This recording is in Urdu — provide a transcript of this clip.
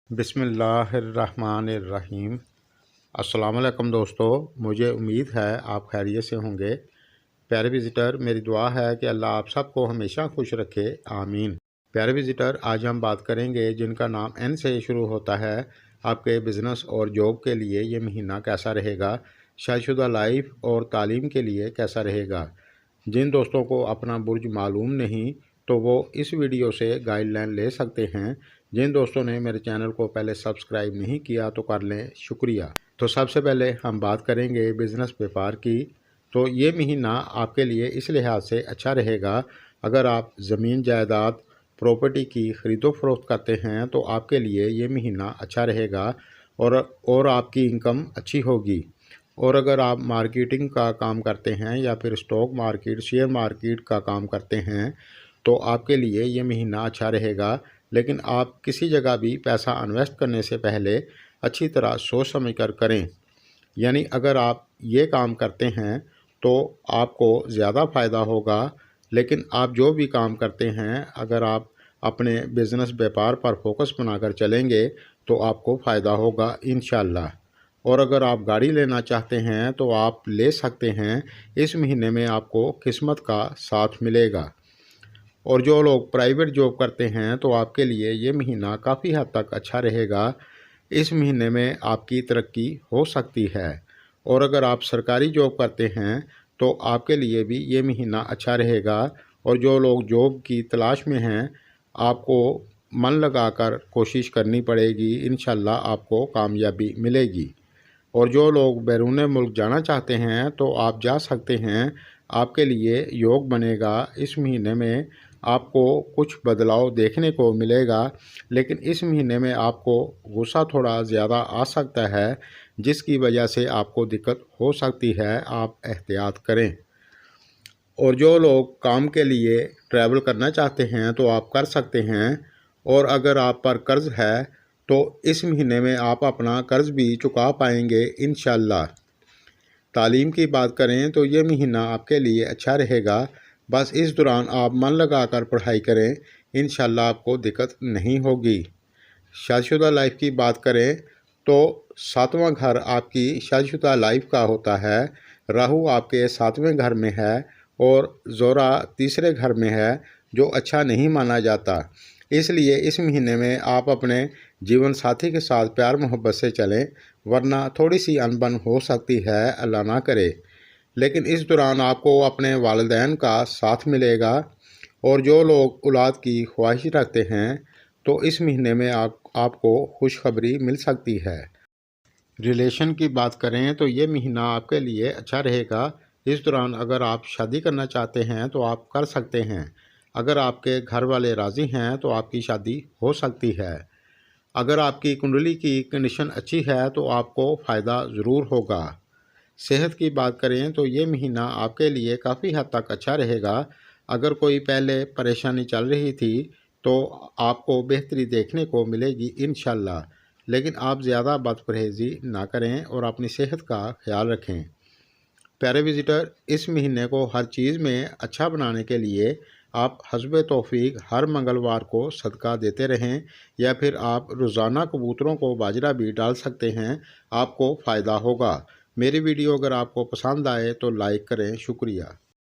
بسم اللہ الرحمن الرحیم۔ السلام علیکم دوستو، مجھے امید ہے آپ خیریت سے ہوں گے۔ پیارے وزٹر، میری دعا ہے کہ اللہ آپ سب کو ہمیشہ خوش رکھے، آمین۔ پیارے وزٹر، آج ہم بات کریں گے جن کا نام این سے شروع ہوتا ہے، آپ کے بزنس اور جاب کے لیے یہ مہینہ کیسا رہے گا، شادی شدہ لائف اور تعلیم کے لیے کیسا رہے گا۔ جن دوستوں کو اپنا برج معلوم نہیں تو وہ اس ویڈیو سے گائیڈ لائن لے سکتے ہیں۔ جن دوستوں نے میرے چینل کو پہلے سبسکرائب نہیں کیا تو کر لیں، شکریہ۔ تو سب سے پہلے ہم بات کریں گے بزنس بیپار کی۔ تو یہ مہینہ آپ کے لیے اس لحاظ سے اچھا رہے گا، اگر آپ زمین جائیداد پراپرٹی کی خرید و فروخت کرتے ہیں تو آپ کے لیے یہ مہینہ اچھا رہے گا اور آپ کی انکم اچھی ہوگی۔ اور اگر آپ مارکیٹنگ کا کام کرتے ہیں یا پھر اسٹاک مارکیٹ، شیئر مارکیٹ کا کام کرتے ہیں تو آپ کے لیے یہ مہینہ اچھا رہے گا، لیکن آپ کسی جگہ بھی پیسہ انویسٹ کرنے سے پہلے اچھی طرح سوچ سمجھ کر کریں۔ یعنی اگر آپ یہ کام کرتے ہیں تو آپ کو زیادہ فائدہ ہوگا، لیکن آپ جو بھی کام کرتے ہیں اگر آپ اپنے بزنس بیپار پر فوکس بنا کر چلیں گے تو آپ کو فائدہ ہوگا انشاءاللہ۔ اور اگر آپ گاڑی لینا چاہتے ہیں تو آپ لے سکتے ہیں، اس مہینے میں آپ کو قسمت کا ساتھ ملے گا۔ اور جو لوگ پرائیویٹ جاب کرتے ہیں تو آپ کے لیے یہ مہینہ کافی حد تک اچھا رہے گا، اس مہینے میں آپ کی ترقی ہو سکتی ہے۔ اور اگر آپ سرکاری جاب کرتے ہیں تو آپ کے لیے بھی یہ مہینہ اچھا رہے گا۔ اور جو لوگ جاب کی تلاش میں ہیں، آپ کو من لگا کر کوشش کرنی پڑے گی، انشاءاللہ آپ کو کامیابی ملے گی۔ اور جو لوگ بیرون ملک جانا چاہتے ہیں تو آپ جا سکتے ہیں، آپ کے لیے یوگ بنے گا۔ اس مہینے میں آپ کو کچھ بدلاؤ دیکھنے کو ملے گا، لیکن اس مہینے میں آپ کو غصہ تھوڑا زیادہ آ سکتا ہے، جس کی وجہ سے آپ کو دقت ہو سکتی ہے، آپ احتیاط کریں۔ اور جو لوگ کام کے لیے ٹریول کرنا چاہتے ہیں تو آپ کر سکتے ہیں۔ اور اگر آپ پر قرض ہے تو اس مہینے میں آپ اپنا قرض بھی چکا پائیں گے انشاءاللہ۔ تعلیم کی بات کریں تو یہ مہینہ آپ کے لیے اچھا رہے گا، بس اس دوران آپ من لگا کر پڑھائی کریں، انشاءاللہ آپ کو دقت نہیں ہوگی۔ شادی شدہ لائف کی بات کریں تو 7واں گھر آپ کی شادی شدہ لائف کا ہوتا ہے۔ راہو آپ کے 7ویں گھر میں ہے اور زورا تیسرے گھر میں ہے، جو اچھا نہیں مانا جاتا۔ اس لیے اس مہینے میں آپ اپنے جیون ساتھی کے ساتھ پیار محبت سے چلیں، ورنہ تھوڑی سی انبن ہو سکتی ہے، اللہ نہ کرے۔ لیکن اس دوران آپ کو اپنے والدین کا ساتھ ملے گا۔ اور جو لوگ اولاد کی خواہش رکھتے ہیں تو اس مہینے میں آپ کو خوشخبری مل سکتی ہے۔ ریلیشن کی بات کریں تو یہ مہینہ آپ کے لیے اچھا رہے گا۔ اس دوران اگر آپ شادی کرنا چاہتے ہیں تو آپ کر سکتے ہیں۔ اگر آپ کے گھر والے راضی ہیں تو آپ کی شادی ہو سکتی ہے۔ اگر آپ کی کنڈلی کی کنڈیشن اچھی ہے تو آپ کو فائدہ ضرور ہوگا۔ صحت کی بات کریں تو یہ مہینہ آپ کے لیے کافی حد تک اچھا رہے گا۔ اگر کوئی پہلے پریشانی چل رہی تھی تو آپ کو بہتری دیکھنے کو ملے گی انشاءاللہ، لیکن آپ زیادہ بد پرہیزی نہ کریں اور اپنی صحت کا خیال رکھیں۔ پیارے وزٹر، اس مہینے کو ہر چیز میں اچھا بنانے کے لیے آپ حسب توفیق ہر منگلوار کو صدقہ دیتے رہیں، یا پھر آپ روزانہ کبوتروں کو باجرہ بھی ڈال سکتے ہیں، آپ کو فائدہ ہوگا۔ میری ویڈیو اگر آپ کو پسند آئے تو لائک کریں، شکریہ۔